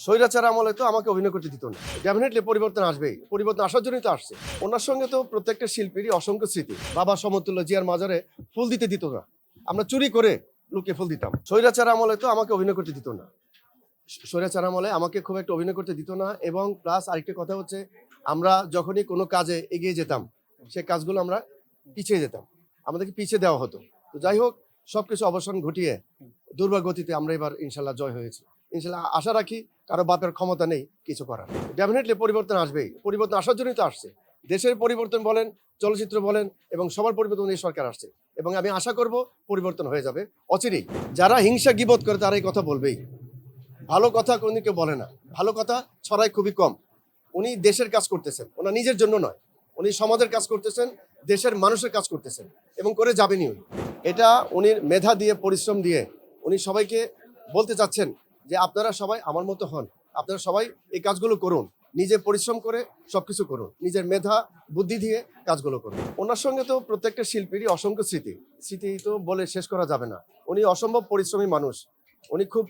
স্বৈরাচার আমলে তো আমাকে অভিনয় করতে দিত না। ডেফিনেটলি পরিবর্তন আসবেই, পরিবর্তন আসার জন্যই তো আসছে। ওনার সঙ্গে তো প্রত্যেকটা শিল্পীরই অসংখ্য স্মৃতি। বাবা সমতুল্য জিয়ার মাজারে ফুল দিতে দিত না, আমরা চুরি করে লুকিয়ে ফুল দিতাম। স্বৈরাচার আমলে তো আমাকে অভিনয় করতে দিত না, স্বৈরাচার আমলে আমাকে খুব একটা অভিনয় করতে দিত না। এবং প্লাস আরেকটা কথা হচ্ছে, আমরা যখনই কোনো কাজে এগিয়ে যেতাম সেই কাজগুলো আমরা পিছিয়ে যেতাম, আমাদেরকে পিছিয়ে দেওয়া হতো। তো যাই হোক, সবকিছু অবসান ঘটিয়ে দুর্ভাগ্যতিতে আমরা এবার ইনশাল্লাহ জয় হয়েছি। ইনশাল্লাহ আশা রাখি কারো বাপের ক্ষমতা নেই কিছু করার। ডেফিনেটলি পরিবর্তন আসবেই, পরিবর্তন আসার জন্যই তো আসছে। দেশের পরিবর্তন বলেন, চলচ্চিত্র বলেন, এবং সবার পরিবর্তন এই সরকার আসছে। এবং আমি আশা করব পরিবর্তন হয়ে যাবে অচিরেই। যারা হিংসা গীবত করে তারা এই কথা বলবেই, ভালো কথা কোনো কেউ বলে না। ভালো কথা ছড়ায় খুবই কম। উনি দেশের কাজ করতেছেন, ওনার নিজের জন্য নয়, উনি সমাজের কাজ করতেছেন, দেশের মানুষের কাজ করতেছেন এবং করে যাবেনই উনি। এটা উনি মেধা দিয়ে, পরিশ্রম দিয়ে উনি সবাইকে বলতে চাচ্ছেন যে আপনারা সবাই আমার মতো হন, আপনারা সবাই এই কাজগুলো করুন, নিজে পরিশ্রম করে সবকিছু করুন, নিজের মেধা বুদ্ধি দিয়ে কাজগুলো করুন। ওনার সঙ্গে তো প্রত্যেকটা শিল্পীরই অসংখ্য স্মৃতি তো বলে শেষ করা যাবে না। উনি অসম্ভব পরিশ্রমী মানুষ, উনি খুব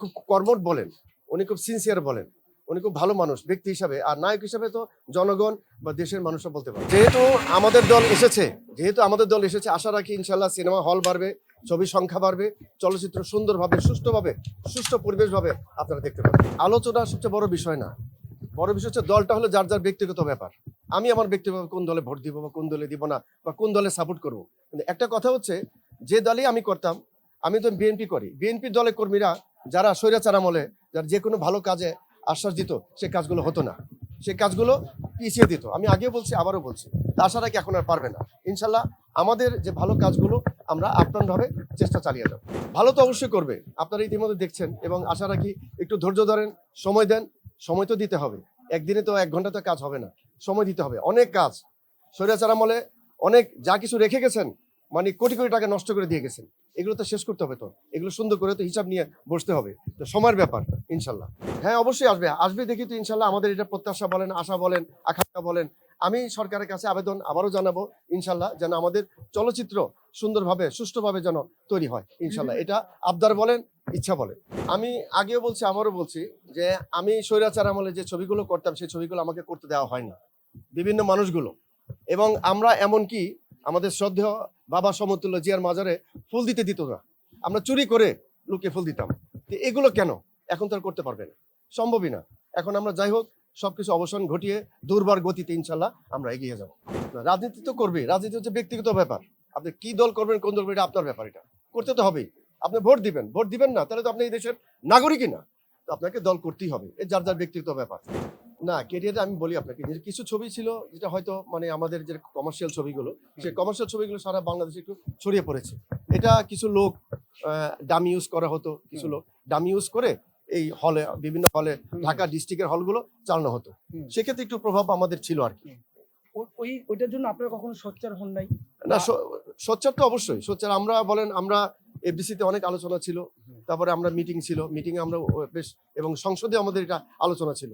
খুব কর্মঠ বলেন, উনি খুব সিনসিয়ার বলেন, উনি খুব ভালো মানুষ ব্যক্তি হিসাবে। আর নায়ক হিসাবে তো জনগণ বা দেশের মানুষরা বলতে পারে। যেহেতু আমাদের দল এসেছে, আশা রাখি ইনশাল্লাহ সিনেমা হল বাড়বে, ছবির সংখ্যা বাড়বে, চলচ্চিত্র সুন্দরভাবে, সুষ্ঠু পরিবেশভাবে আপনারা দেখতে পাবেন। আলোচনা সবচেয়ে বড় বিষয় না, বড় বিষয় হচ্ছে দলটা হলো যার যার ব্যক্তিগত ব্যাপার। আমি আমার ব্যক্তিগত কোন দলে ভোট দিব বা কোন দলে দিব না বা কোন দলে সাপোর্ট করবো, কিন্তু একটা কথা হচ্ছে, যে দলই আমি করতাম, আমি তো বিএনপি করি, বিএনপি দলের কর্মীরা যারা স্বৈরাচার আমলে যারা যে কোনো ভালো কাজে আশ্বাস দিত, সে কাজগুলো হতো না, সে কাজগুলো পিছিয়ে দিত। আমি আগেও বলছি, আবারও বলছি, তা আশা রাখি এখন আর পারবে না। ইনশাল্লাহ আমাদের যে ভালো কাজগুলো আমরা আপ্রাণভাবে চেষ্টা চালিয়ে যাব। ভালো তো অবশ্যই করবে, আপনারা ইতিমধ্যে দেখছেন। এবং আশা রাখি একটু ধৈর্য ধরেন, সময় দেন, সময় তো দিতে হবে। একদিনে তো 1 ঘন্টা তো কাজ হবে না, সময় দিতে হবে। অনেক কাজ স্বৈরাচার আমলে অনেক যা কিছু রেখে গেছেন, কোটি কোটি টাকা নষ্ট করে দিয়ে গেছেন, এগুলো তো শেষ করতে হবে। তো এগুলো সুন্দর করে তো হিসাব নিয়ে বসতে হবে, তো সময়ের ব্যাপার। ইনশাল্লাহ হ্যাঁ, অবশ্যই আসবে দেখি তো ইনশাল্লাহ। আমাদের এটা প্রত্যাশা বলেন, আশা বলেন, আকাঙ্ক্ষা বলেন। আমি সরকারের কাছে আবেদন আবারও জানাবো ইনশাল্লাহ, যেন আমাদের চলচ্চিত্র সুন্দরভাবে, সুষ্ঠুভাবে যেন তৈরি হয় ইনশাল্লাহ। এটা আবদার বলেন, ইচ্ছা বলেন। আমি আগেও বলছি, আবারও বলছি, যে আমি স্বৈরাচার আমলে যে ছবিগুলো করতাম, সেই ছবিগুলো আমাকে করতে দেওয়া হয়নি বিভিন্ন মানুষগুলো। এবং আমরা এমনকি আমাদের শ্রদ্ধেয় বাবা সমতুল্য জিয়ার মাজারে ফুল দিতে দিত না, আমরা চুরি করে লুকিয়ে ফুল দিতাম। তো এগুলো কেন এখন তো আর করতে পারবে না, সম্ভবই না। এখন আমরা যাই হোক সবকিছু অবসান ঘটিয়ে দুর্বার গতিতে ইনশাল্লাহ আমরা এগিয়ে যাব। রাজনীতি তো করবে, রাজনীতি হচ্ছে ব্যক্তিগত ব্যাপার। আপনি কি দল করবেন, কোন দল করবেন, এটা আপনার ব্যাপার। এটা করতে তো হবেই। আপনি ভোট দিবেন না, তাহলে তো আপনি এই দেশের নাগরিকই না। তো আপনাকে দল করতেই হবে, এ যার যার ব্যক্তিগত ব্যাপার। না, কেরিয়ারে আমি বলি আপনাকে, যে কিছু ছবি ছিল যেটা হয়তো আমাদের যে কমার্শিয়াল ছবিগুলো, সেই কমার্শিয়াল ছবিগুলো সারা বাংলাদেশে একটু ছড়িয়ে পড়েছে। এটা কিছু লোক ডামি ইউজ করা হতো, কিছু লোক ডামি ইউজ করে এই হলে, বিভিন্ন হলে, ঢাকা ডিস্ট্রিক্টের হলগুলো চালানো হতো। সেক্ষেত্রে একটু প্রভাব আমাদের ছিল আর কি। ওইটার জন্য আপনারা কখনো সোচ্চার হন নাই? না, সোচ্চার তো অবশ্যই সোচ্চার। আমরা এফডিসিতে অনেক আলোচনা ছিল, তারপরে আমরা মিটিং ছিল, মিটিংয়ে আমরা বেশ, এবং সংসদে আমাদের এটা আলোচনা ছিল।